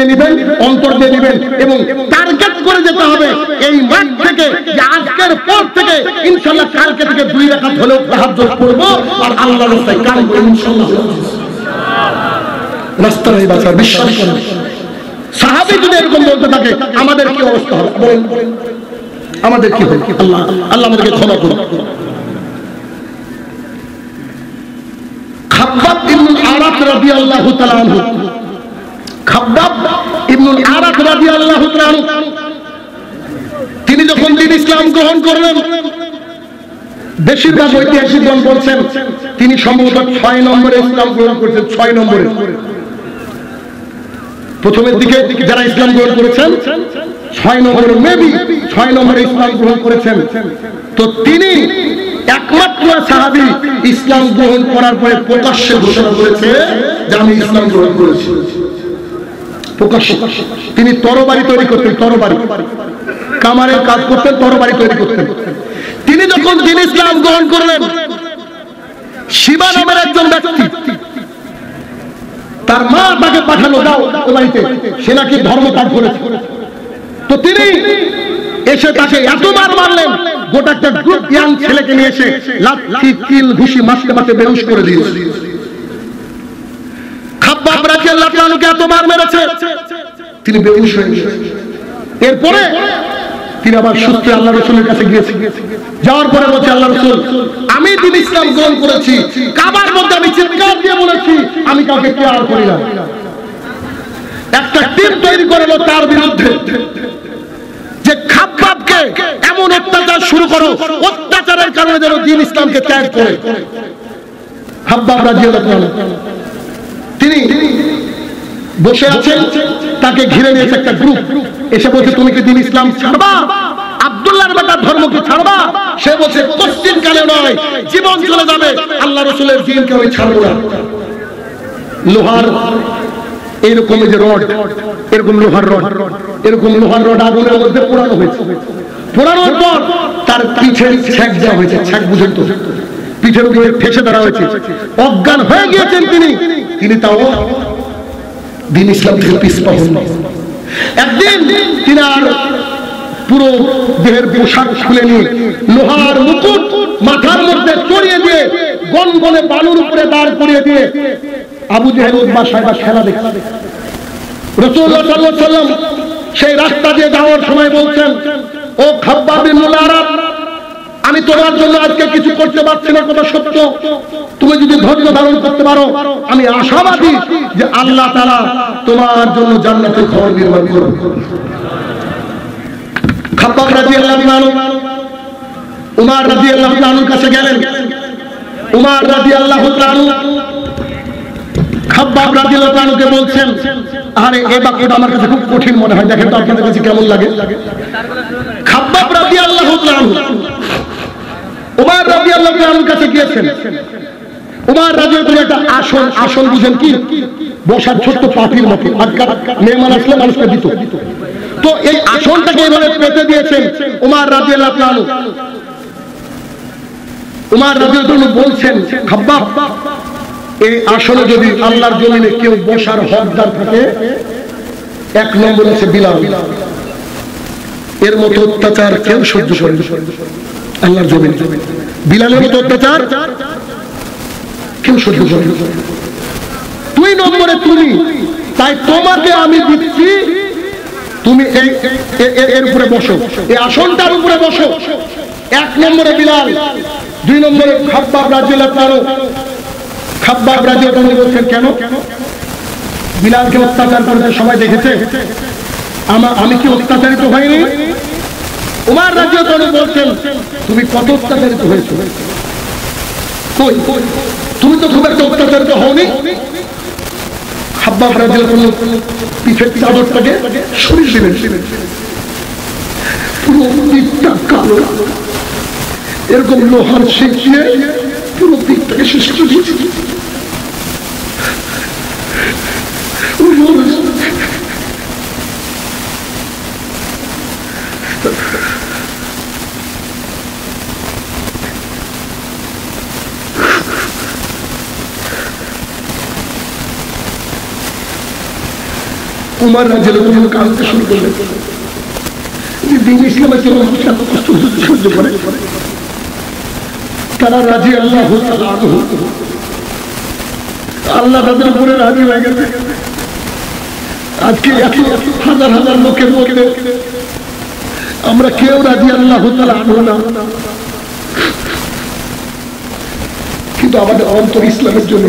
নিয়ে নেবেন, অন্তর দিয়ে নেবেন এবং টার্গেট করে যেতে হবে এই মাঠ থেকে যে আজকের পর থেকে ইনশাআল্লাহ কালকে থেকে 2 রাকাত হলেও তাহাজ্জুদ পড়ব আর আল্লাহর রাস্তায় কাজ করব ইনশাআল্লাহ। রাস্তায় বাঁচার বিশ্বাস করেন। সাহাবী যদি এরকম বলতে থাকে আমাদের কি অবস্থা হবে বলেন, আমাদের কি হবে? আল্লাহ আমাদেরকে ক্ষমা করুন। খাব্বাব ইবনুল আরাত রাদিয়াল্লাহু তাআলা আনহু, খাব্বাব ইবনুল আরাত রাদিয়াল্লাহু তাআলা আনহু তিনি যখন দ্বীন ইসলাম গ্রহণ করলেন, বেশিরভাগ ঐতিহাসিকগণ বলছেন তিনি সম্ভবত 6 নম্বরে ইসলাম গ্রহণ করেছেন। 6 নম্বরে, প্রথমের দিকে যারা ইসলাম গ্রহণ করেছেন 6 নম্বরে, মেবি 6 নম্বরে ইসলাম গ্রহণ করেছেন। তো তিনি একমাত্র সাহাবী ইসলাম গ্রহণ করার পরে প্রকাশ্যে ঘোষণা করেছে যে আমি ইসলাম গ্রহণ করেছি। প্রকাশ্যে তিনি তরবারি তৈরি করতেন, তরবারি কামারের কাজ করতেন, তরবারি তৈরি করতেন। তিনি যখন দ্বীন ইসলাম গ্রহণ করলেন, শিবা নামের একজন ব্যক্তি, তার মা তাকে পাঠালো দাও ওই বাড়িতে, সে নাকি ধর্ম ত্যাগ করেছে। তো তিনি এসে তাকে এতবার মারলেন, গোটা একটা গ্রুপ ইয়াং ছেলেকে নিয়ে এসে লাঠি কিল ঘুষি মারতে মারতে বেহুশ করে দিয়েছে। খাব্বাব রাদিয়াল্লাহু তাআলাকে এতবার মেরেছে তিনি বেহুশ হয়ে গেছেন। এরপরে তিনি আবার সুস্থ আল্লাহ রাসূলের কাছে গিয়েছেন। যাওয়ার পরে বলছে আল্লাহ রাসূল আমি দ্বীন ইসলাম গ্রহণ করেছি, কাবার মধ্যে আমি চিৎকার দিয়ে বলেছি আমি কাউকে কেয়ার করি না। একটা টিম তৈরি করলো তার বিরুদ্ধে যে খাব্বাবকে এমন অত্যাচার শুরু করো, অত্যাচারের কারণে যেন দ্বীন ইসলামকে ত্যাগ করে। খাব্বাব রাদিয়াল্লাহু তাআলা তিনি বসে আছেন, তাকে ঘিরে নিয়েছে একটা গ্রুপ, এসে বলছে তুমি কি দ্বীন ইসলাম ছাড়বা? আব্দুল্লাহর বেটার ধর্ম কি ছাড়বা? সে বলছে কোশ্চিন কালে নয়, জীবন চলে যাবে, আল্লাহ রাসূলের দ্বীনকে আমি ছাড়বো না। লোহার এরকম যে রড, এরকম লোহার রড, এরকম লোহার রড আগুনের মধ্যে পোড়ানো হয়েছে। পোড়ানোর পর তার পিঠে ছ্যাঁক দেওয়া হয়েছে, ছ্যাঁক বুঝেন তো, পিঠের উপরে ঠেসে ধরা হয়েছে। অজ্ঞান হয়ে গিয়েছেন তিনি তাও দ্বীন ইসলাম থেকে পিছপা হন না। একদিন তিনি আর পুরো দেহের পোশাক খুলে নিয়ে লোহার মুকুট মাথার মধ্যে চড়িয়ে দিয়ে গনগনে বালুর উপরে দাঁড় করিয়ে দিয়ে আবু জেহেল উতবা সাহেবা খেলা দেখছে। রাসূলুল্লাহ সাল্লাল্লাহু আলাইহি ওয়াসাল্লাম সেই রাস্তা দিয়ে যাওয়ার সময় বলছেন ও খাব্বাব ইবনুল আরাত আমি তোমার জন্য আজকে কিছু করতে পারছি না, কথা সত্য, তুমি যদি ধৈর্য ধারণ করতে পারো আমি আশাবাদী যে আল্লাহ তাআলা তোমার জন্য জান্নাতের ঘর নির্মাণ করবেন। খাব্বাব রাদিয়াল্লাহু আনহু উমর রাদিয়াল্লাহু আনহুর কাছে গেলেন। উমর রাদিয়াল্লাহু আনহু খাব্বাব রাদিয়াল্লাহু আনহুকে বলছেন আরে এই বাক্যটা আমার কাছে খুব কঠিন মনে হয়, দেখেন তো আপনাদের কাছে কেমন লাগে। খাব্বাব রাদিয়াল্লাহু আনহু উমর রাদিয়াল্লাহু আনহুর কাছে গিয়েছেন। উমর রাদিয়াল্লাহু আনহু একটা আসন বুঝেন কি, বসার ছোট্ট পাটির মতো, আজকাল মেহমান আসলে মানুষকে দিত, তো এই আসনটাকে এভাবে পেতে দিয়েছেন উমর রাদিয়াল্লাহু আনহু। উমর রাদিয়াল্লাহু আনহু বলছেন খাব্বাব এই আসনে যদি আল্লাহর জমিনে কেউ বসার হকদার থাকে 1 নম্বর আছে বিলাল। এর মতো অত্যাচার কেউ সহ্য করে না আল্লাহর জমিনে, বিলালের মতো অত্যাচার কেউ সহ্য করে না। 2 নম্বরে তুমি, তাই তোমাকে আমি দিচ্ছি তুমি এর উপরে বসো, এই আসনটার উপরে বসো। 1 নম্বরে বিলাল, 2 নম্বরে খাব্বাব রাদিয়াল্লাহু আনহু। খাব্বাব রাদিয়াল্লাহু আনহু বলছেন কেন? বিলালকে অত্যাচার করতে সবাই দেখেছে, আমি কি অত্যাচারিত হইনি? উমর রাদিয়াল্লাহু আনহু বলছেন তুমি কত অত্যাচারিত হয়েছো? কই তুমি তো খুব একটা অত্যাচারিত হওনি। খাব্বাব রাদিয়াল্লাহু আনহু পিঠের চাদরটাকে সরিয়ে দিলেন, পুরো পিঠটা কালো, এরকম লোহার শেক দিয়ে পুরো পিঠটাকে শেষ করে দিয়েছে। উমর রাদিয়াল্লাহু আনহু কাঁদতে শুরু করলেন যে দিন ইসলামের জন্য এত কষ্ট সহ্য করে তারা রাদিয়াল্লাহু তাআলা আনহু আল্লাহ তাদের উপরে রাজি হয়ে গেছে। আজকে এত হাজার হাজার লোকের মধ্যে আমরা কেউ রাদিয়াল্লাহু তাআলা আনহু না, কিন্তু আমাদের অন্তর ইসলামের জন্য।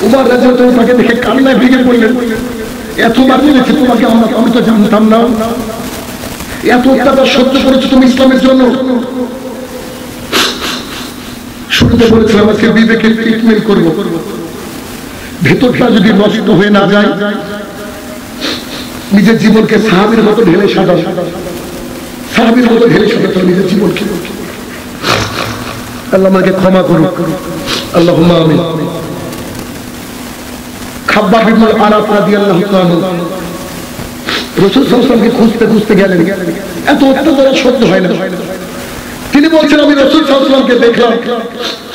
উমর রাদিয়াল্লাহু তাআলা তাকে দেখে কান্নায় ভেঙে পড়লেন, এতবার বলেছে তোমাকে আমি তো জানতাম না, এত অত্যাচার সহ্য করেছো তুমি ইসলামের জন্য। শুরুতে বলেছিলাম আজকে বিবেকের ট্রিটমেন্ট করবো, ভেতরটা যদি নষ্ট হয়ে না যায় নিজের জীবনকে সাহাবীর মতো ঢেলে সাজাও, সাহাবীর মতো ঢেলে সাজাতে নিজের জীবনকে। আল্লাহ আমাকে ক্ষমা করুক, আল্লাহুম্মা আমিন। খাব্বাব ইবনে আরাফ রাদিয়াল্লাহু তাআলা রাসূল সাল্লাল্লাহু আলাইহি ওয়াসাল্লামকে খুঁজতে খুঁজতে গেলেন, এত অত্যাচার সহ্য হয় না। তিনি বলছেন আমি রাসূল সাল্লাল্লাহু আলাইহি ওয়াসাল্লামকে দেখলাম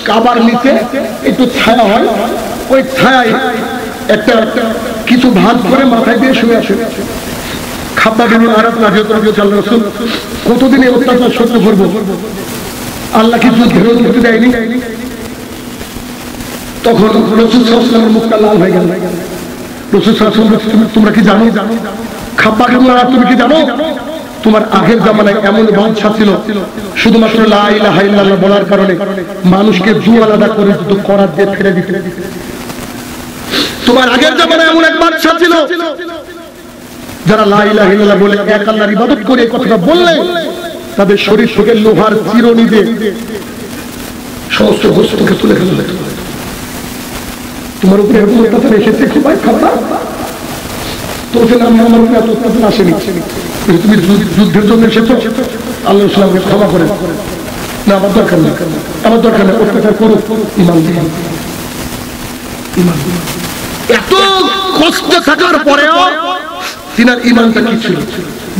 কাবার নিচে একটু ছায়া হয়, ওই ছায়ায় একটা কিছু ভাঁজ করে মাথায় দিয়ে শুয়ে আসে। খাব্বাব ইবনে আরাফ রাদিয়াল্লাহু তাআলা রাসূল কতদিন এই অত্যাচার সহ্য করব, আল্লাহ কি যুদ্ধের অনুমতি দেয়নি? তখন রাসূল সাল্লাল্লাহু আলাইহি ওয়াসাল্লামের মুখটা লাল হয়ে গেল। রাসূল সাল্লাল্লাহু আলাইহি ওয়াসাল্লাম তোমরা কি জানো, খাব্বাব ইবনে আরাফ তুমি কি জানো তোমার আগের জামানায় এমন বাদশা ছিল শুধুমাত্র লা ইলাহা ইল্লাল্লাহ বলার কারণে মানুষকে জুয়ালাদা করে দিত, করাত দিয়ে ফেলে দিত। তোমার আগের জামানায় এমন এক বাদশা ছিল যারা লা ইলাহা ইল্লাল্লাহ বলে এক আল্লাহর ইবাদত করে এই কথাটা বললে তাদের শরীর থেকে লোহার চিরুনি দিয়ে সমস্ত গোশতকে তুলে ফেলা হতো। তোমার উপরে এরকম অত্যাচার এসেছে খুব খাবার তোকে নাম আমার উপরে এত অত্যাচার আসেনি, তুমি যুদ্ধের জন্য এসেছো, আল্লাহ ইসলামকে ক্ষমা করে না, আমার দরকার নেই, আমার দরকার নেই, অত্যাচার করো, ইমান দিলাম। এত কষ্ট থাকার পরেও তিনার ইমানটা কি ছিল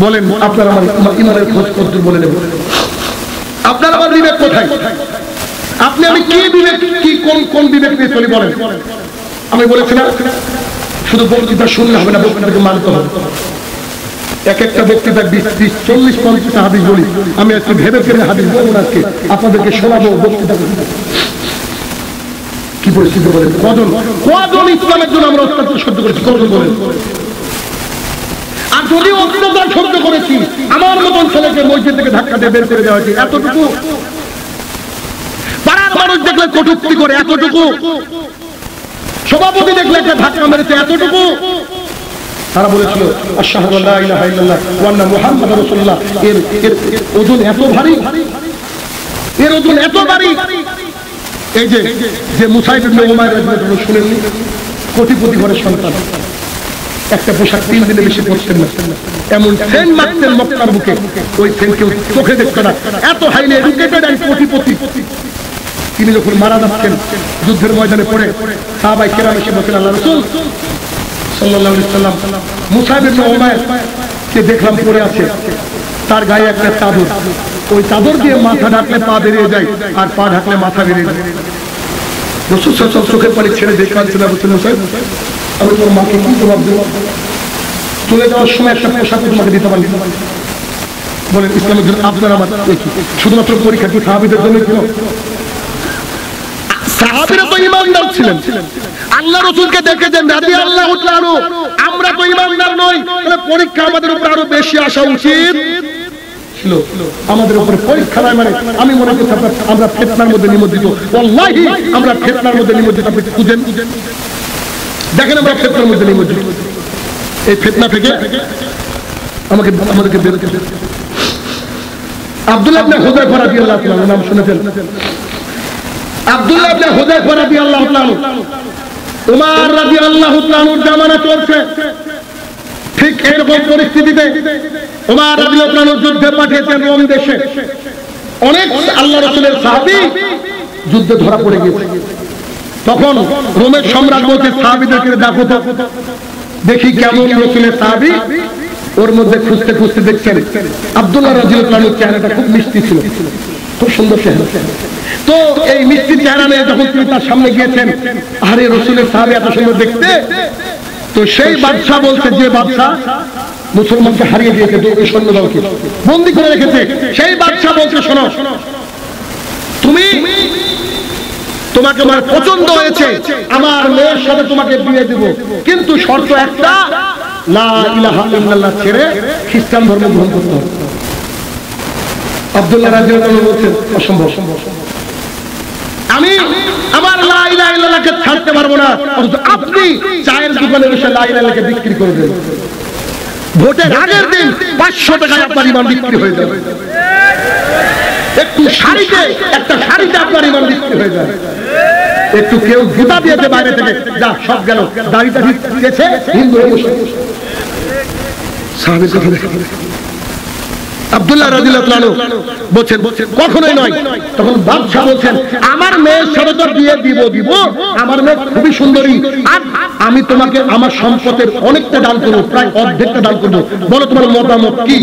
বলেন? আপনার আমার ইমানের খোঁজ করতে বলে নেব। আপনার আমার বিবেক কোথায়? আপনি আমি কি বিবেক, কি কোন কোন বিবেক নিয়ে চলি বলেন? আমি বলেছি না শুধু বক্তৃতা শুনলে হবে না, বক্তৃতাকে মানতে হবে। এক একটা বক্তৃতা 20-40-50 হাদিস বলি, আমি আজকে ভেবে ফেলে হাদিস বলবো না, আজকে আপনাদেরকে শোনাবো বক্তৃতা। কি পরিস্থিতি বলেন? কজন ইসলামের জন্য আমরা অত্যাচার সহ্য করেছি, কজন বলেন? আর যদি অত্যাচার সহ্য করেছি আমার মতন ছেলেকে মসজিদ থেকে ধাক্কা দিয়ে বের করে দেওয়া হয়েছে, এতটুকু পাড়ার মানুষ দেখলে কটূক্তি করে, এতটুকু সভাপতি দেখলে একটা ধাক্কা মেরেছে, এতটুকু তারা বলেছিল আশহাদু আল্লা ইলাহা ইল্লাল্লাহ ওয়া আন্না মুহাম্মাদুর রাসূলুল্লাহ। এর ওজন এত ভারী, এর ওজন এত ভারী। এই যে মুসাইব ইবনে উমাইর রাদিয়াল্লাহু আনহু শুনেননি, কোটিপতি ঘরের সন্তান, একটা পোশাক 3 দিনে বেশি পরতেন না, এমন সেন মারতেন মক্কার বুকে, ওই সেন কেউ চোখে দেখতো না, এত হাইলি এডুকেটেড আর কোটিপতি। তিনি যখন মারা যাচ্ছেন যুদ্ধের ময়দানে পড়ে সাহাবায়ে কেরাম এসে বললেন আল্লাহর রাসূল সাল্লাল্লাহু আলাইহি ওয়াসাল্লাম মুসাইব ইবনে উমাইর কে দেখলাম পড়ে আছে, তার গায়ে একটা চাদর, ওই চাদর দিয়ে মাথা ঢাকলে পা বেরিয়ে যায় আর পা ঢাকলে মাথা বেরিয়ে যায়। রাসূল সাল্লাল্লাহু আলাইহি ওয়াসাল্লাম চোখের পানি ছেড়ে দেখে আনছিলেন, বলছেন মুসাইব আমি তোর মাকে কি জবাব দেব? চলে যাওয়ার সময় একটা পোশাক তোমাকে দিতে পারি। বলেন ইসলামের জন্য আপনার আমার শুধুমাত্র পরীক্ষা কি সাহাবীদের জন্য ছিল? সাহাবীরা তো ঈমানদার ছিলেন, আল্লাহ রাসূলকে দেখে যে রাদিয়াল্লাহু তাআলা আনহু, আমরা তো ঈমানদার নই, তাহলে পরীক্ষা আমাদের উপর আরো বেশি আসা উচিত ছিল। আমাদের উপরে পরীক্ষা নয় মানে আমি মনে করছি আমরা ফিতনার মধ্যে নিমজ্জিত, ওয়াল্লাহি আমরা ফিতনার মধ্যে নিমজ্জিত। আপনি খুঁজেন দেখেন আমরা ফিতনার মধ্যে নিমজ্জিত। এই ফিতনা থেকে আমাদেরকে বের করতে। আব্দুল্লাহ ইবনে হুযায়ফা রাদিয়াল্লাহু তাআলা নাম শুনেছেন? আব্দুল্লাহ ইবনে হুযায়ফা রাদিয়াল্লাহু তাআলা, উমর রাদিয়াল্লাহু তাআলার জামানা চলছে, ঠিক এরকম পরিস্থিতিতে উমর রাদিয়াল্লাহু তাআলা যুদ্ধে পাঠিয়েছেন রোম দেশে। অনেক আল্লাহ রাসূলের সাহাবী যুদ্ধে ধরা পড়ে গেছে। তখন রোমের সম্রাট বলছে সাহাবীদেরকে দেখো তো, দেখি কেমন রাসূলের সাহাবী। ওর মধ্যে খুঁজতে খুঁজতে দেখছেন আব্দুল্লাহ রাদিয়াল্লাহু তাআলার চেহারাটা খুব মিষ্টি ছিল, খুব সুন্দর চেহারা। তো এই মিষ্টি চেহারা নিয়ে যখন তিনি তার সামনে গিয়েছেন, আরে রাসূলের সাহাবী এত সুন্দর দেখতে, তো সেই বাদশা বলছে, যে বাদশা মুসলমানকে হারিয়ে দিয়েছে, সৈন্যদলকে বন্দী করে রেখেছে, সেই বাদশা বলছে, শোনো, তোমাকে আমার পছন্দ হয়েছে, আমার মেয়ের সাথে তোমাকে বিয়ে দেব, কিন্তু শর্ত একটা, লা ইলাহা ইল্লাল্লাহ ছেড়ে খ্রিস্টান ধর্ম গ্রহণ করতে হবে। আব্দুল্লাহ রাদিয়াল্লাহু আনহু বলছেন, অসম্ভব, আমি আমার লা ইলাহা ইল্লাল্লাহকে ছাড়তে পারবো না। আপনি চায়ের দোকানে বসে লা ইলাহা ইল্লাল্লাহকে বিক্রি করে দেন, ভোটের আগের দিন 500 টাকায় আপনার ইমান বিক্রি হয়ে যাবে। একটু শাড়িতে, একটা শাড়িতে আপনার ইমান বিক্রি হয়ে যাবে। একটু কেউ জুতা দিয়েছে বাইরে থেকে, যা সব গেল, দাড়িটা দিয়েছে হিন্দু সাহাবীর কথা দেখে আব্দুল্লাহ রাদিয়াল্লাহু আনহু বলছেন, কখনোই নয়। তখন বাদশা বলছেন, আমার মেয়ের সাথে তো বিয়ে দিব, আমার মেয়ে খুবই সুন্দরী, আর আমি তোমাকে আমার সম্পদের অনেকটা দান করবো, প্রায় অর্ধেকটা দান করবো, বলো তোমার মতামত কি?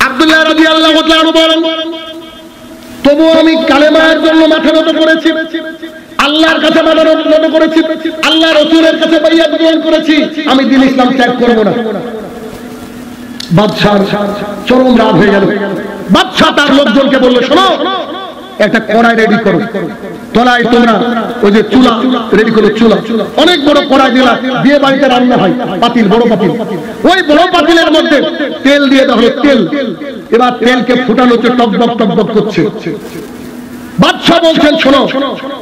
আব্দুল্লাহ রাদিয়াল্লাহু আনহু বলেন, তবু আমি কালেমার জন্য মাথা নত করেছি, আল্লাহর কাছে মাথা নত করেছি, আল্লাহ রাসূলের কাছে বাইয়াত গ্রহণ করেছি, আমি দ্বীন ইসলাম ত্যাগ করব না। বাদশার চরম রাগ হয়ে গেল। বাদশা তার লোকজনকে বলল, শোনো, একটা কড়াই রেডি করো, তলায় তোমরা ওই যে চুলা রেডি করো, চুলা অনেক বড় কড়াই দিলা, বিয়ে বাড়িতে রান্না হয়, পাতিল, বড় পাতিল, ওই বড় পাতিলের মধ্যে তেল দিয়ে দেওয়া হলো, তেল, এবার তেলকে ফুটানো হচ্ছে, টকবক টকবক করছে। বাদশা বলছেন, শোনো,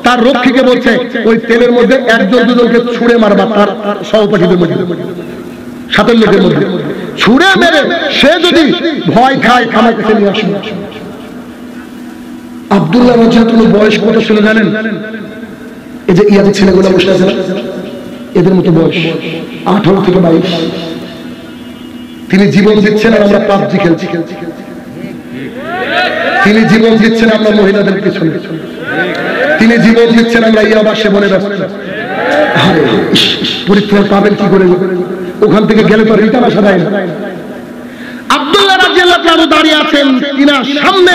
তার রক্ষীকে বলছে, ওই তেলের মধ্যে একজন দুজনকে ছুঁড়ে মারবা, তার সহপাঠীদের মধ্যে, সাতের লোকের মধ্যে ছুঁড়ে মেরে সে যদি ভয় খায়, আমার কাছে নিয়ে আসুন। আব্দুল্লাহ রাদিয়াল্লাহু আনহু বয়স কত ছিল জানেন? এই যে ইয়াদের ছেলেগুলো বসে আছে, এদের মতো বয়স 18 থেকে 22। তিনি জীবন দিচ্ছেন আর আমরা পাবজি খেলছি, তিনি জীবন দিচ্ছেন আমরা মহিলাদের পিছনে, তিনি জীবন দিচ্ছেন আমরা ইয়াবা সেবনে ব্যস্ত। পরীক্ষা পাবেন কি করে? ওখান থেকে গেলে তো রিটার্ন আসা যায় না। আব্দুল্লাহ রাদিয়াল্লাহু আনহু দাঁড়িয়ে আছেন, কিনা সামনে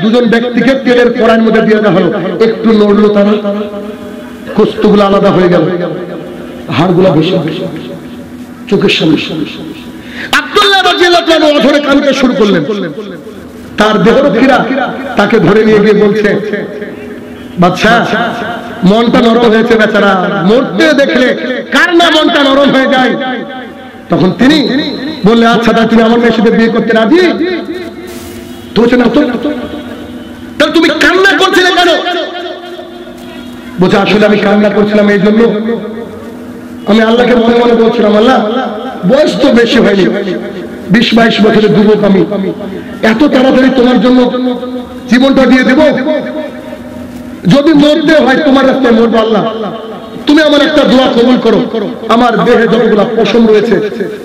দুজন ব্যক্তিকে তেলের কড়াইয়ের মধ্যে দিয়ে দেওয়া হলো, একটু নড়লো, তারা কষ্টগুলো আলাদা হয়ে গেল, হাড়গুলো ভেসে চোখের সামনে। আব্দুল্লাহ রাদিয়াল্লাহু আনহু অধরে কাঁদতে শুরু করলেন। তার দেহরক্ষীরা তাকে ধরে নিয়ে গিয়ে বলছে, বাদশা, মনটা নরম হয়েছে বেচারা, মরতে দেখলে কার না মনটা নরম হয়ে যায়। তখন তিনি বললে, আচ্ছা, তুমি আমার মেয়ের সাথে বিয়ে করতে রাজি? তাহলে তুমি কান্না করছিলে কেন? বলছে, আসলে আমি কান্না করছিলাম এই জন্য, আমি আল্লাহকে মনে মনে বলছিলাম, আল্লাহ, বয়স তো বেশি হয়নি, 20-22 বছরের যুবক আমি, এত তাড়াতাড়ি তোমার জন্য জীবনটা দিয়ে দেব? যদি মরতে হয় তোমার রাস্তায় মরবো, আল্লাহ তুমি আমার একটা দোয়া কবুল করো, আমার দেহে যতগুলা পশম রয়েছে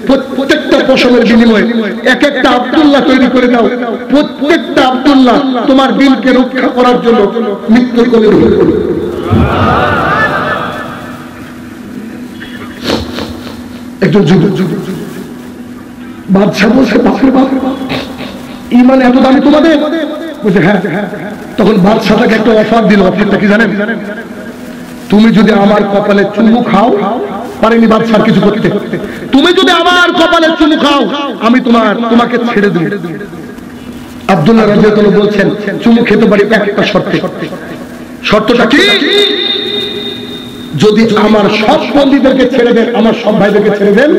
প্রত্যেকটা পশমের বিনিময়ে এক একটা আব্দুল্লাহ তৈরি করে দাও, প্রত্যেকটা আব্দুল্লাহ তোমার দিনকে রক্ষা করার জন্য মৃত্যুর কোলে রয়ে পড়ে। একজন যুবক বাদশা বলছে, বাপরে বাপ, ঈমান এত দামি তোমাদের? বলছে, হ্যাঁ। তখন বাদশা তাকে একটা অফার দিল। অফারটা কি জানেন? তুমি যদি আমার কপালে চুমু খাও, পারেনি বাদশার কিছু করতে, তুমি যদি আমার কপালে চুমু খাও, আমি তোমাকে ছেড়ে দেব। আব্দুল্লাহ রাদিয়াল্লাহু আনহু বলছেন, চুমু খেতে পারি একটা শর্তে। শর্তটা কি? যদি আমার সব বন্দীদেরকে ছেড়ে দেন, আমার সব ভাইদেরকে ছেড়ে দেন,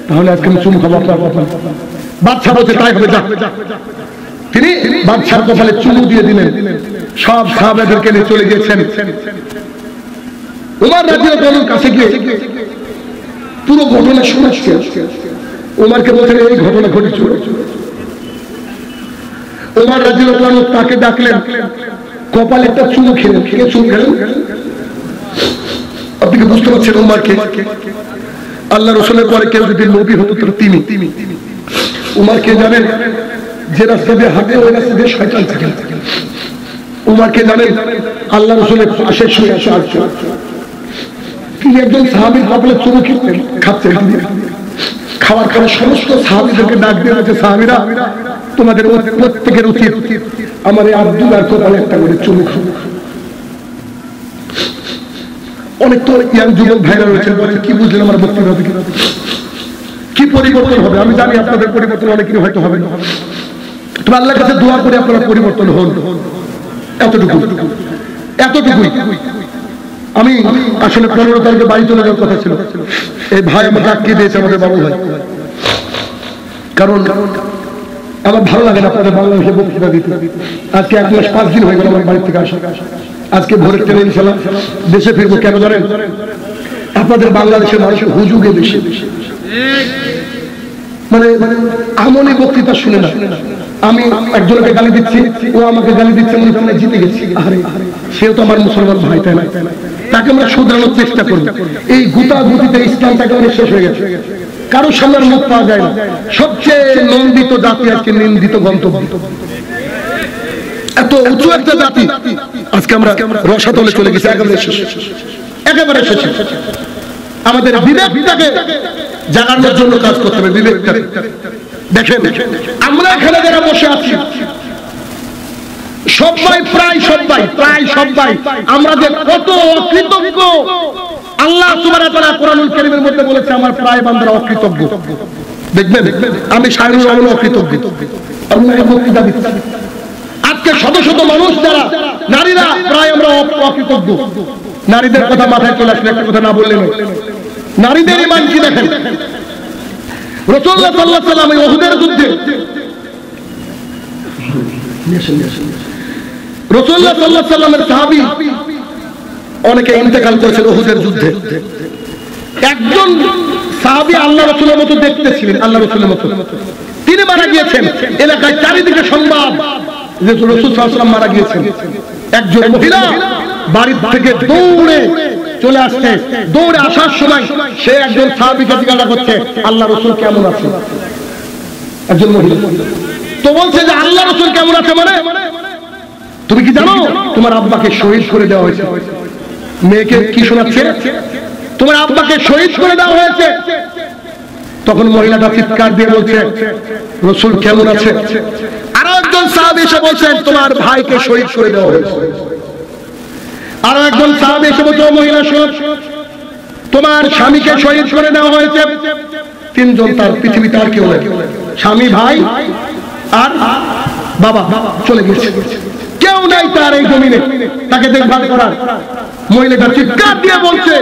তাহলে আজকে আমি চুমু খাবো আপনার কপালে। বাদশা বলছে, তাই হবে, যা। তিনি বাদশার কপালে চুমু দিয়ে দিলেন, সব সাহাবাদেরকে নিয়ে চলে গিয়েছেন। উমর রাদিয়াল্লাহু আনহুর কাছে গিয়ে পুরো ঘটনা শুনেছেন। উমরকে বলছেন, এই ঘটনা ঘটেছিল। উমর রাদিয়াল্লাহু আনহু তাকে ডাকলেন, কপালে একটা চুমু খেলেন। কে চুমু খেলেন? আপনি কি বুঝতে পারছেন উমরকে? আল্লাহ রাসূলের পরে কেউ যদি নবী হতো তো তিনি। উমরকে জানেন, যে রাস্তা দিয়ে হাঁটে ওই রাস্তা দিয়ে শয়তান থাকে। উমরকে জানেন, আল্লাহ রাসূলের পাশে শুয়ে আছে। তিনি একজন সাহাবীর কপালে চুমু খাচ্ছেন। খাওয়ার পরে সমস্ত সাহাবীদেরকে ডাক দিয়ে বলছে, সাহাবীরা, তোমাদের প্রত্যেকের উচিত আমার এই আব্দুল্লাহর কপালে একটা করে চুমু খাও। অনেক তো ইয়াং যুবক ভাইরা রয়েছে, কি বুঝলেন আমার বক্তব্য হবে, কি পরিবর্তন হবে? আমি জানি আপনাদের পরিবর্তন অনেকেরই হয়তো হবে না, তবে আল্লাহর কাছে দোয়া করে আপনারা পরিবর্তন হন। এতটুকুই। আমি আসলে 15 তারিখে বাড়ি চলে যাওয়ার কথা ছিল, এই ভাই আমাকে আটকে দিয়েছে, আমাদের বাবু ভাই। কারণ আমার ভালো লাগে না আপনাদের বাংলাদেশে বক্তৃতা দিতে। আজকে 1 মাস 5 দিন হয়ে গেল আমার বাড়ি থেকে আসা। আজকে ভোরের ট্রেনে ইনশাআল্লাহ দেশে ফিরবো। কেন জানেন? আপনাদের বাংলাদেশের মানুষের হুজুগে বেশি, মানে আমলি বক্তৃতা শুনে না। আমি একজনকে গালি দিচ্ছি, ও আমাকে গালি দিচ্ছে, মনে হচ্ছে আমরা জিতে গেছি। আরে সেও তো আমার মুসলমান ভাই, তাই না? তাকে আমরা শুধরানোর চেষ্টা করব। এই গুতাগুতিতে ইসলামটাকে অনেক শেষ হয়ে গেছে, কারোর সামনে মুখ পাওয়া যায় না। সবচেয়ে নন্দিত জাতি আজকে নিন্দিত গন্তব্য। এত উঁচু একটা জাতি আজকে আমরা রসাতলে চলে গেছি, একেবারে শেষ। আমাদের বিবেকটাকে জাগানোর জন্য কাজ করতে হবে, বিবেকটাকে। দেখেন আমরা এখানে যারা বসে আছি প্রায় সবাই আমরা যে কত অকৃতজ্ঞ। আল্লাহ সুবহানাহু ওয়া তাআলা কোরআনুল কারীমের মধ্যে বলেছে আমার প্রায় বান্দারা অকৃতজ্ঞ। দেখবেন আমি শায়রুর রহমান অকৃতজ্ঞ। আল্লাহ বক্তৃতা দিচ্ছে আজকে শত শত মানুষ যারা নারীরা প্রায় আমরা অকৃতজ্ঞ। নারীদের কথা মাথায় চলে আসলে একটা কথা না বললে নয়। নারীদের ঈমান কি দেখেন, রাসূলুল্লাহ সাল্লাল্লাহু আলাইহি ওয়াসাল্লাম উহুদের যুদ্ধে রাসূলুল্লাহ সাল্লাল্লাহু আলাইহি ওয়াসাল্লামের সাহাবী অনেকে ইন্তেকাল করেছেন উহুদের যুদ্ধে। একজন সাহাবী আল্লাহ রাসূলের মতো দেখতে ছিলেন, আল্লাহ রাসূলের মতো, তিনি মারা গিয়েছেন। এলাকায় চারিদিকে সংবাদ যে রাসূল সাল্লাল্লাহু আলাইহি ওয়াসাল্লাম মারা গিয়েছেন। একজন মহিলা বাড়ি থেকে দৌড়ে চলে আসছে, দৌড়ে আসার সময় সে একজন সাহাবীকে জিজ্ঞাসা করছে আল্লাহ রাসূল কেমন আছে। একজন মহিলা তো বলছে যে আল্লাহ রাসূল কেমন আছে মানে তুমি কি জানো তোমার আব্বাকে শহীদ করে দেওয়া হয়েছে। মেয়েকে কি শোনাচ্ছে, তোমার আব্বাকে শহীদ করে দেওয়া হয়েছে। তখন মহিলাটা চিৎকার দিয়ে বলছে রাসূল কেমন আছে। আরো একজন সাহাবী এসে বলছেন তোমার ভাইকে শহীদ করে দেওয়া হয়েছে। আরো একজন সাহাবী এসে বলছে মহিলা শোন তোমার স্বামীকে শহীদ করে দেওয়া হয়েছে। তিনজন, তার পৃথিবীতে আর কেউ নেই, স্বামী, ভাই আর বাবা চলে গেছে, কেউ নাই তার এই জমিনে তাকে দেখভাল করার। মহিলাটা চিৎকার দিয়ে বলছে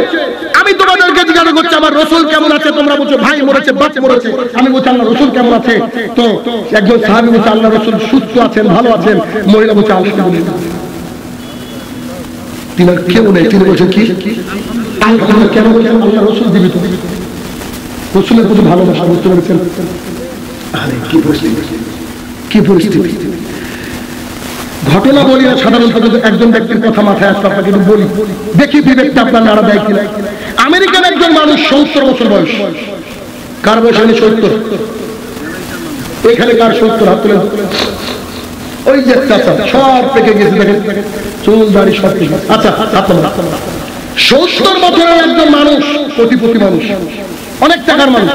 আমি তোমাদেরকে জিজ্ঞাসা করছি আমার রাসূল কেমন আছে। তোমরা বলছো ভাই মরেছে, বাপ মরেছে, আমি বলছি আল্লাহ রাসূল কেমন আছে। তো একজন সাহাবী বলছে আল্লাহ রাসূল সুস্থ আছেন, ভালো আছেন। মহিলা বলছে আলহামদুলিল্লাহ। তিনি কেউ নেই, তিনি বলছেন কি আলহামদুলিল্লাহ। কেন বলছেন? আল্লাহ রাসূল জীবিত, রাসূলের প্রতি ভালোবাসা। বুঝতে পেরেছেন? আরে কি পরিস্থিতি। ঘটনা বলি না সাধারণত, একজন ব্যক্তির কথা মাথায় আসতে আপনাকে কিন্তু বলি, দেখি বিবেকটা আপনার নাড়া দেয় কিনা। আমেরিকার একজন মানুষ 70 বছর বয়স। কার বয়স? 70। এখানে কার 70? হাত তুলে। ওই যে চাচা সব পেকে গেছে, দেখেন চুল দাড়ি সব পেকে গেছে। আচ্ছা 70 বছরের একজন মানুষ, কোটিপতি মানুষ, অনেক টাকার মানুষ।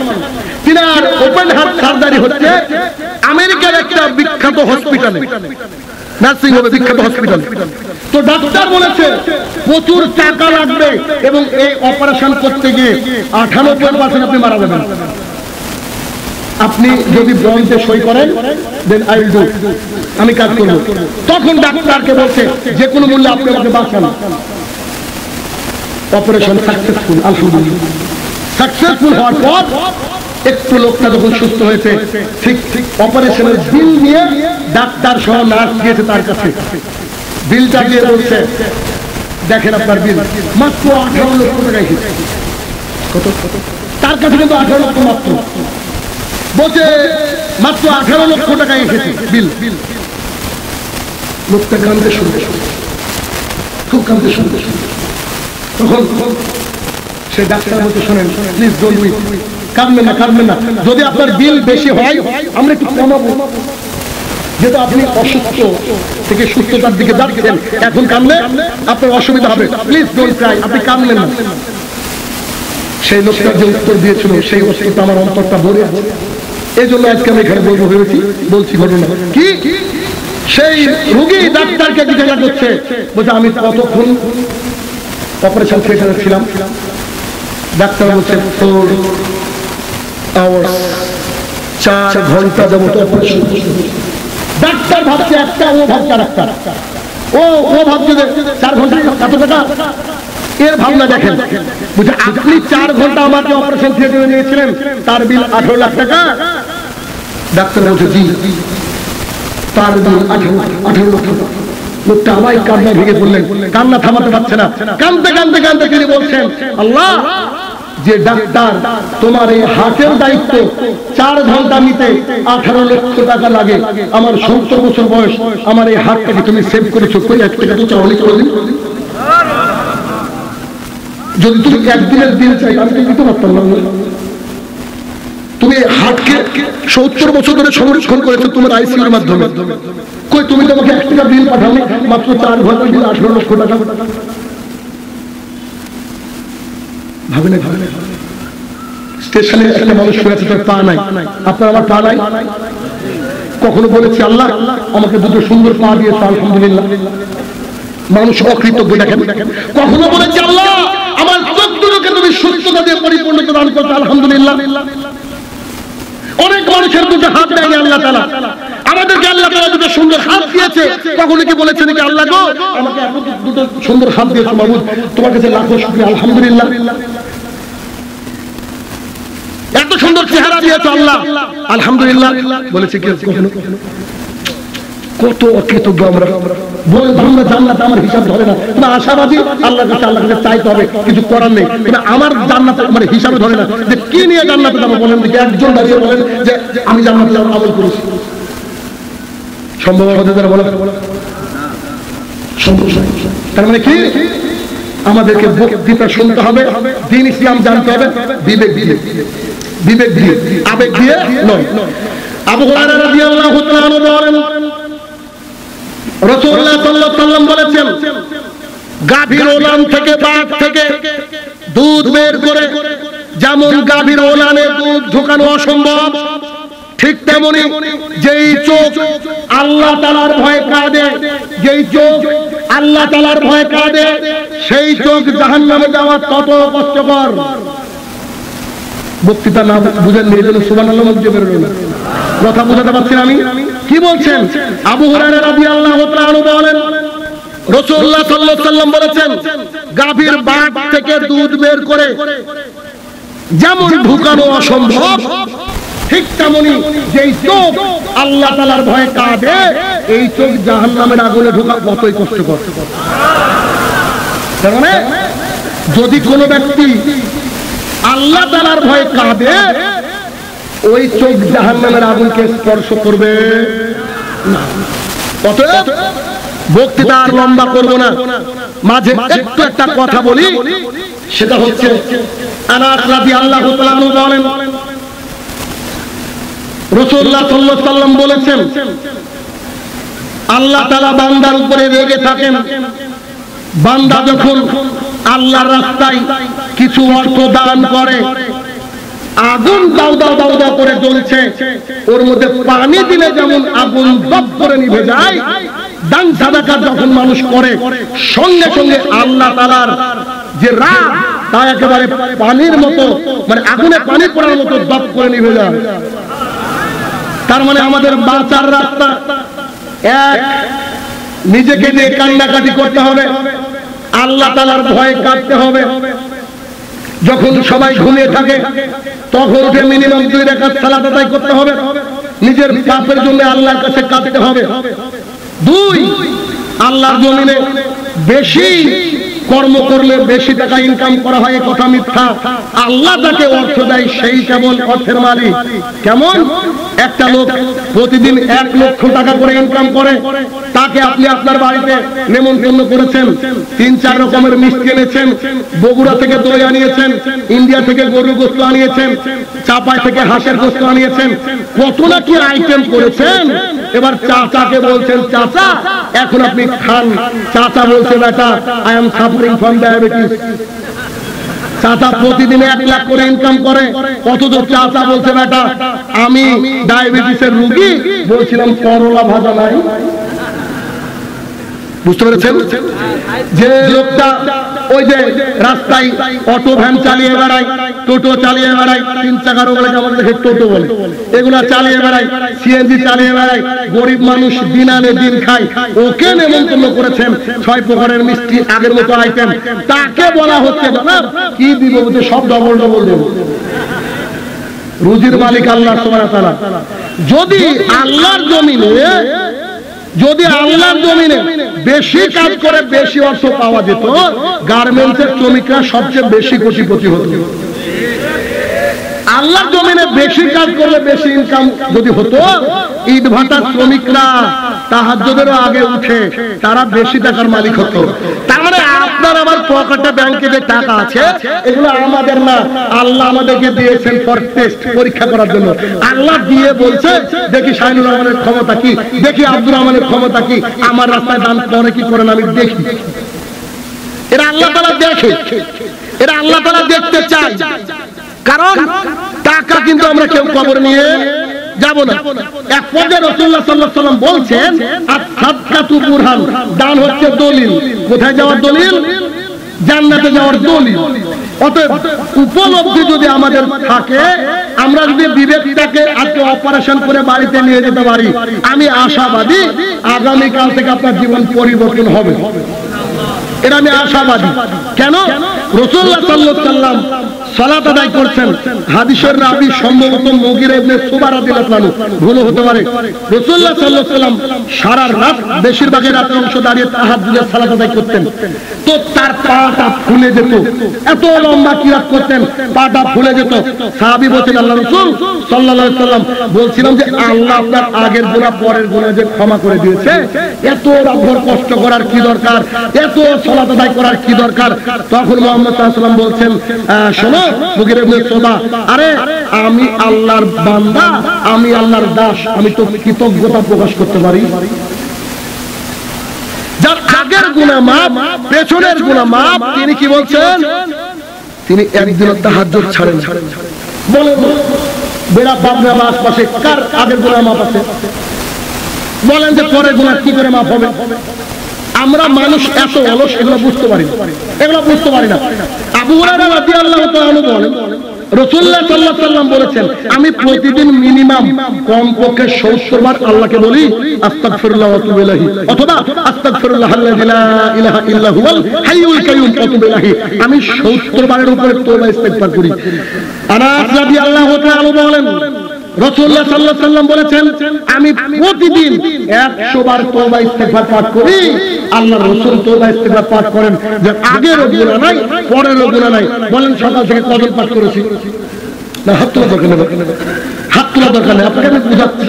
তিনার ওপেন হার্ট সার্জারি হচ্ছে আমেরিকার একটা বিখ্যাত হসপিটালে, নার্সিং হোমে, বিখ্যাত হসপিটাল। তো ডাক্তার বলেছে প্রচুর টাকা লাগবে এবং এই অপারেশন করতে গিয়ে 98% আপনি মারা যাবেন। আপনি যদি বন্ডে সই করেন দেন আই উইল ডু, আমি কাজ করব। তখন ডাক্তারকে বলছে যে কোনো মূল্যে আপনি আমাকে বাঁচান। অপারেশন সাকসেসফুল, আলহামদুলিল্লাহ। সাকসেসফুল হওয়ার পর একটু লোকটা যখন সুস্থ হয়েছে, ঠিক অপারেশনের বিল নিয়ে ডাক্তার সহ নার্স গিয়েছে তার কাছে। বিলটা দিয়ে বলছে দেখেন আপনার বিল মাত্র 18 লক্ষ টাকা এসেছে। কত? তার কাছে কিন্তু 18 লক্ষ মাত্র। বলছে মাত্র 18 লক্ষ টাকা এসেছে বিল। লোকটা কাঁদতে শুরু, খুব কাঁদতে শুরু। তখন সে ডাক্তার বলতে শোনেন প্লিজ ডোন্ট উইপ, কাঁদবেন না। যদি আপনার বিল বেশি হয় আমরা একটু কমাবো, যেহেতু আপনি অসুস্থ থেকে সুস্থতার দিকে যাচ্ছেন, এখন কাঁদলে আপনার অসুবিধা হবে, প্লিজ ডোন্ট ক্রাই, আপনি কাঁদবেন না। সেই লোকটা যে উত্তর দিয়েছিল সেই অসুবিধা আমার অন্তরটা ভরে আছে। এই জন্য আজকে আমি এখানে বলবো ভেবেছি, বলছি ঘটনা কি। সেই রোগী ডাক্তারকে জিজ্ঞাসা করছে, বলছে আমি কতক্ষণ অপারেশন থিয়েটারে ছিলাম, ডাক্তার বলছে 4 আওয়ার্স, 4 ঘন্টা যাবত অপারেশন। ডাক্তার ভাবছে একটা, ও ভাবছে আরেকটা। ও ভাবছে যে 4 ঘন্টা এত টাকা, এর ভাবনা দেখেন। বুঝে আপনি 4 ঘন্টা আমাকে অপারেশন থিয়েটারে নিয়েছিলেন, তার বিল 18 লাখ টাকা। ডাক্তার বলছে জি, তার বিল 18 লাখ টাকা। লোকটা আমায় কান্না ভেঙে পড়লেন, কান্না থামাতে পারছে না, কাঁদতে কাঁদতে কাঁদতে তিনি বলছেন, আল্লাহ, যে ডাক্তার তোমার এই হার্টের দায়িত্ব 4 ঘন্টা নিতে 18 লক্ষ টাকা লাগে, আমার 70 বছর বয়স, আমার এই হার্টটাকে তুমি সেভ করেছো, কই 1 টাকা তো চাওনি কোনোদিন? যদি তুমি একদিনের দিন চাই আমি তো দিতে পারতাম না। তুমি হার্টকে 70 বছর ধরে সংরক্ষণ করেছো তোমার আইসিইউর মাধ্যমে, কই তুমি তোমাকে 1 টাকা বিল পাঠাওনি, মাত্র 4 ঘন্টা দিলে 18 লক্ষ টাকা। ভাবেন স্টেশনে একটা মানুষ শুয়ে আছে, তার পা নাই, আপনার আমার পা নাই। কখনো বলেছি আল্লাহ আমাকে 2টো সুন্দর পা দিয়েছে, আলহামদুলিল্লাহ। মানুষ অকৃতজ্ঞ। দেখেন, কখনো বলেছি আল্লাহ আমার চোখ দুটোকে তুমি সুস্থতা দিয়ে পরিপূর্ণতা দান করছো, আলহামদুলিল্লাহ। অনেক মানুষের 2টো হাত দেয়নি আল্লাহ তাআলা, আমাদেরকে আল্লাহ তাআলা 2টো সুন্দর হাত দিয়েছে। কখনো কি বলেছেন কি আল্লাহ গো আমাকে এত 2টো সুন্দর হাত দিয়েছো, মাবুদ তোমার কাছে লাখো শুকরিয়া, আলহামদুলিল্লাহ। এত সুন্দর চেহারা দিয়েছো আল্লাহ, আলহামদুলিল্লাহ। বলেছে কি কখনো? কত অকৃতজ্ঞ আমরা। বলে আমরা জান্নাত আমার হিসাব ধরে না, তুমি আশাবাদী আল্লাহর কাছে, আল্লাহর কাছে চাইতে হবে, কিছু করার নেই। কিন্তু আমার জান্নাত আমার হিসাবে ধরে না, যে কি নিয়ে জান্নাতে যাবো বলেন দেখি। একজন দাঁড়িয়ে বলেন যে আমি জান্নাতে যাবো, আমল করেছি, সম্ভব হতে পারে? বলে সম্ভব। তার মানে কি আমাদেরকে বক্তৃতা শুনতে হবে, দ্বীন ইসলাম জানতে হবে, বিবেক দিয়ে, বিবেক দিয়ে, আবেগ দিয়ে নয়। আবু হুরায়রা রাদিয়াল্লাহু তাআলা আনহু বলেন রাসূলুল্লাহ সাল্লাল্লাহু আলাইহি ওয়াসাল্লাম বলেছেন, গাভীর ওলান থেকে, বাঘ থেকে দুধ বের করে যেমন গাভীর ওলানে দুধ ঢোকানো অসম্ভব, ঠিক তেমনি যেই চোখ আল্লাহ তাআলার ভয়ে কাঁদে, যেই চোখ আল্লাহ তাআলার ভয়ে কাঁদে, সেই চোখ জাহান্নামে যাওয়া তত কষ্টকর। বক্তৃতা না বুঝেন এই জন্য সুবহানাল্লাহ মুখে বের হলো না, কথা বুঝাতে পারছেন আমি কি বলছেন? আবু হুরায়রা রাদিয়াল্লাহু তাআলা আনহু বলেন রাসূলুল্লাহ সাল্লাল্লাহু আলাইহি ওয়াসাল্লাম বলেছেন, গাভীর বাট থেকে দুধ বের করে যেমন ঢুকানো অসম্ভব, ঠিক তেমনি যেই চোখ আল্লাহ তাআলার ভয়ে কাঁদে, এই চোখ জাহান্নামের আগুনে ঢোকা কতই কষ্টকর। তার মানে যদি কোনো ব্যক্তি আল্লাহ তাআলার ভয়ে কাঁদে, ওই চোখ জাহান্নামের আগুনকে স্পর্শ করবে না। অতএব বক্তৃতা আর লম্বা করব না, মাঝে একটু একটা কথা বলি, সেটা হচ্ছে আনাস রাদিয়াল্লাহু তাআলা আনহু বলেন রাসূলুল্লাহ সাল্লাল্লাহু আলাইহি ওয়াসাল্লাম বলেছেন, আল্লাহ তাআলা বান্দার উপরে রেগে থাকেন, বান্দা যখন আল্লাহর রাস্তায় কিছু অর্থ দান করে, আগুন দাউ দাউ দাউ দাউ করে জ্বলছে, ওর মধ্যে পানি দিলে যেমন আগুন দপ করে নিভে যায়, দান সাদাকা যখন মানুষ করে সঙ্গে সঙ্গে আল্লাহ তাআলার যে রাগ তা একেবারে পানির মতো, মানে আগুনে পানি পড়ার মতো দপ করে নিভে যায়। তার মানে আমাদের বাঁচার রাস্তা এক, নিজেকে নিয়ে কান্নাকাটি করতে হবে, আল্লাহ তাআলার ভয়ে কাঁদতে হবে। যখন সবাই ঘুমিয়ে থাকে তখন উঠে মিনিমাম 2 রাকাত সালাত আদায় করতে হবে, নিজের পাপের জন্য আল্লাহর কাছে কাঁদতে হবে। 2, আল্লাহর জমিনে বেশি কর্ম করলে বেশি টাকা ইনকাম করা হয়, কথা মিথ্যা। আল্লাহ যাকে অর্থ দেয় সেই কেবল অর্থের মালিক। কেমন? একটা লোক প্রতিদিন 1 লক্ষ টাকা করে ইনকাম করে, তাকে আপনি আপনার বাড়িতে নেমন্তন্ন করেছেন, 3-4 রকমের মিষ্টি এনেছেন, বগুড়া থেকে দই আনিয়েছেন, ইন্ডিয়া থেকে গরুর গোশত আনিয়েছেন, চাপাই থেকে হাঁসের গোশত আনিয়েছেন, কত না কি আইটেম করেছেন। এবার চাচাকে বলছেন, চাচা এখন আপনি খান। চাচা বলছে, বেটা I am suffering from diabetes. চাচা প্রতিদিন 1 লাখ করে ইনকাম করে, অথচ চাচা বলছে, বেটা আমি ডায়াবেটিসের রোগী। বলছিলাম করলা ভাজা নাই, বুঝতে পেরেছেন? যে লোকটা ওই যে রাস্তায় অটো ভ্যান চালিয়ে বেড়ায়, টোটো চালিয়ে বেড়ায়, 3 চাকার ওগুলোকে আমাদের দেখে টোটো বলে, এগুলা চালিয়ে বেড়ায়, সিএনজি চালিয়ে বেড়ায়, গরিব মানুষ দিন আনে দিন খায়, ওকে নেমন্তন্ন করেছেন 6 প্রকারের মিষ্টি, আগের মতো আইটেম। তাকে বলা হচ্ছে জনাব কি দিব, বলতে সব ডবল ডবল দেব। রুজির মালিক আল্লাহ সুবহানাহু ওয়া তাআলা। যদি আল্লাহর জমিনে বেশি কাজ করে বেশি অর্থ পাওয়া যেত, গার্মেন্টসের শ্রমিকরা সবচেয়ে বেশি কোটিপতি হতো। আল্লাহর জমিনে বেশি কাজ করলে বেশি ইনকাম যদি হতো, ইট ভাটার শ্রমিকরা তাহাজ্জুদেরও আগে উঠে তারা বেশি টাকার মালিক হতো। তার মানে আপনার আমার পকেটে ব্যাংকে যে টাকা আছে এগুলো আমাদের না, আল্লাহ আমাদেরকে দিয়েছেন ফর টেস্ট, পরীক্ষা করার জন্য। আল্লাহ দিয়ে বলছে দেখি শাহিনুর রহমানের ক্ষমতা কি, দেখি আব্দুর রহমানের ক্ষমতা কি, আমার রাস্তায় দান করে কি করেন আমি দেখি। এরা আল্লাহ তাআলা দেখে, এরা আল্লাহ তাআলা দেখতে চায়। কারণ টাকা কিন্তু আমরা কেউ কবর নিয়ে যাব না। এক পর্যায়ে রাসূলুল্লাহ সাল্লাল্লাহু আলাইহি ওয়াসাল্লাম বলছেন আস-সাদকাতু বুরহান, দান হচ্ছে দলিল। কোথায় যাওয়ার দলিল? জান্নাতে যাওয়ার দলিল। অতএব উপলব্ধি যদি আমাদের থাকে, আমরা যদি বিবেকটাকে আজকে অপারেশন করে বাড়িতে নিয়ে যেতে পারি, আমি আশাবাদী আগামীকাল থেকে আপনার জীবন পরিবর্তন হবে। এটা আমি আশাবাদী। কেন? রাসূলুল্লাহ সাল্লাল্লাহু আলাইহি ওয়াসাল্লাম সালাত আদায় করছেন, হাদিসের রাবি সম্ভবত মুগীরা ইবনে শুবা রাদিয়াল্লাহু আনহু, ভুল হতে পারে। রাসূলুল্লাহ সাল্লাল্লাহু আলাইহি ওয়াসাল্লাম সারা রাত, বেশিরভাগ রাতের অংশ দাঁড়িয়ে তাহাজ্জুদের সালাত আদায় করতেন। তো তার পাটা ফুলে যেত, এত লম্বা কিরাত করতেন, পাটা ফুলে যেত। সাহাবী বলেন আল্লাহর রাসূল সাল্লাল্লাহু আলাইহি ওয়াসাল্লাম, বলছিলাম যে আল্লাহ আপনার আগের গুনাহ পরের গুনাহ যে ক্ষমা করে দিয়েছে, এত রাতভর কষ্ট করার কি দরকার, এত সালাত আদায় করার কি দরকার? তখন মুহাম্মদ সাল্লাল্লাহু আলাইহি ওয়াসাল্লাম বলছেন, শোনো মুগীরা ইবনে শুবা, আরে আমি আল্লাহর বান্দা, আমি আল্লাহর দাস, আমি তো কৃতজ্ঞতা প্রকাশ করতে পারি। যার আগের গুনাহ মাফ, পেছনের গুনাহ মাফ, তিনি কি বলছেন? তিনি একদিনও তাহাজ্জুদ ছাড়েন। বলেন বেড়া পাবনা বা আশপাশে কার আগের গুনাহ মাফ আছে? বলেন যে পরের গুনাহ কি করে মাফ হবে? আমরা মানুষ এত অলস, এগুলো বুঝতে পারি না, এগুলো বুঝতে পারি না। আবু হুরায়রা রাদিয়াল্লাহু তাআলা আনহু বলেন রাসূলুল্লাহ সাল্লাল্লাহু আলাইহি ওয়াসাল্লাম বলেছেন, আমি প্রতিদিন মিনিমাম কমপক্ষে 70 বার আল্লাহকে বলি আস্তাগফিরুল্লাহ ওয়া আতুবু ইলাইহি, অথবা আস্তাগফিরুল্লাহাল্লাযী লা ইলাহা ইল্লা হুয়াল হাইয়ুল কাইয়ুম ওয়া আতুবু ইলাইহি। আমি 70 বারের উপরে তওবা ইস্তিগফার করি। আনাস রাদিয়াল্লাহু তাআলা আনহু বলেন রাসূলুল্লাহ সাল্লাল্লাহু আলাইহি ওয়াসাল্লাম বলেছেন, আমি প্রতিদিন 100 বার তওবা ইস্তিগফার পাঠ করি। আল্লাহর রাসূল তওবা ইস্তিগফার পাঠ করেন যে আগেরও গুনাহ নাই, পরেরও গুনাহ নাই। বলেন সকাল থেকে কত পাঠ করেছি? না হাত তোলা দরকার নেই, হাত তোলা দরকার নেই, আপনাকে আমি বুঝাচ্ছি।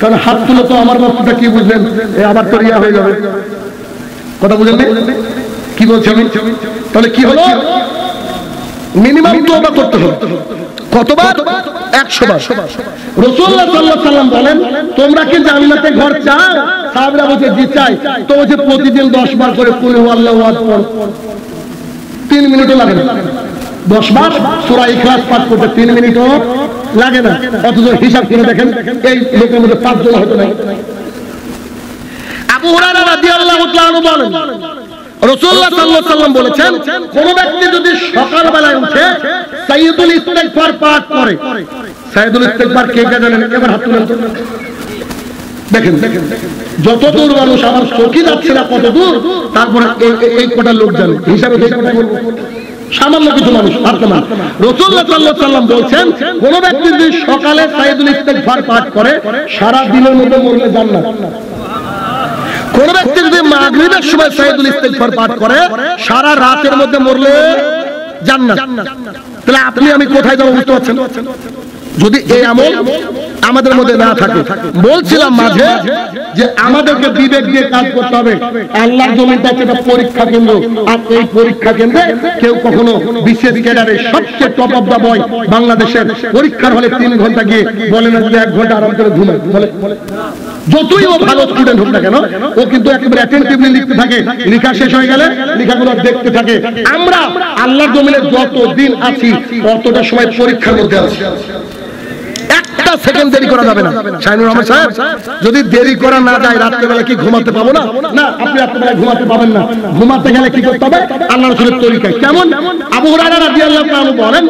কারণ হাত তুলে তো আমার বক্তব্যটা কি বুঝলেন, আবার তো রিয়া হয়ে যাবে। কথা বুঝলেন কি বলছি আমি? তাহলে কি হলো? মিনিমাম তওবা করতে হবে। কতবার? 100 বার। রাসূলুল্লাহ সাল্লাল্লাহু আলাইহি ওয়াসাল্লাম বলেন, তোমরা কি জান্নাতে ঘর চাও? সাহাবীরা বলে জি চাই। তো যে প্রতিদিন 10 বার করে কুল হুয়াল্লাহু আহাদ পড়, 3 মিনিটও লাগে না। 10 বার সূরা ইখলাস পাঠ করতে 3 মিনিটও লাগে না। অথচ হিসাব করে দেখেন এই লোকের মধ্যে 5 জন হয়তো নাই। আবু হুরায়রা রাদিয়াল্লাহু তাআলা আনহু বলেন রাসূলুল্লাহ সাল্লাল্লাহু আলাইহি ওয়াসাল্লাম বলেছেন, কোন ব্যক্তি যদি সকাল বেলায় উঠে সাইয়্যিদুল ইস্তিগফার পাঠ করে, সাইয়্যিদুল ইস্তিগফার কে কে জানেন? এবার হাত তুলেন তো দেখেন। যত দূর মানুষ আমার চোখে যাচ্ছে না কত দূর, তারপরে এই কটা লোক জানে হিসাবে দেখে বলবো সামান্য কিছু মানুষ হাত নামান। রাসূলুল্লাহ সাল্লাল্লাহু আলাইহি ওয়াসাল্লাম বলছেন, কোন ব্যক্তি যদি সকালে সাইয়্যিদুল ইস্তিগফার পাঠ করে সারা দিনের মধ্যে মরলে জান্নাত। কোন ব্যক্তি যদি মাগরিবের সময় সাইয়্যিদুল ইস্তিগফার পাঠ করে সারা রাতের মধ্যে মরলে জান্নাত। তাহলে আপনি আমি কোথায় যাব বুঝতে পারছেন? যদি এই আমল আমাদের মধ্যে না থাকে, বলছিলাম মাঝে যে আমাদেরকে বিবেক দিয়ে কাজ করতে হবে। আল্লাহর জমিনটা একটা পরীক্ষা কেন্দ্র, আর এই পরীক্ষা কেন্দ্রে কেউ কখনো বিশেষ ক্যাডারে সবচেয়ে টপ অফ দা বয় বাংলাদেশের পরীক্ষার হলে 3 ঘন্টা গিয়ে বলে না যে 1 ঘন্টা আরাম করে ঘুমায়, বলে যতই ও ভালো স্টুডেন্ট হোক না কেন, ও কিন্তু একেবারে অ্যাটেনটিভলি লিখতে থাকে। লেখা শেষ হয়ে গেলে লেখাগুলো দেখতে থাকে। আমরা আল্লাহর জমিনে যত দিন আছি ততটা সময় পরীক্ষার মধ্যে আছি। একটা সেকেন্ড দেরি করা যাবে না। শাহিনুর রহমান সাহেব, যদি দেরি করা না যায় রাত্রেবেলা কি ঘুমাতে পাবো না? না, আপনি রাত্রেবেলা ঘুমাতে পাবেন না। ঘুমাতে গেলে কি করতে হবে? আল্লাহ রাসূলের তরিকায়। কেমন? আবু হুরায়রা রাদিয়াল্লাহু তাআলা বলেন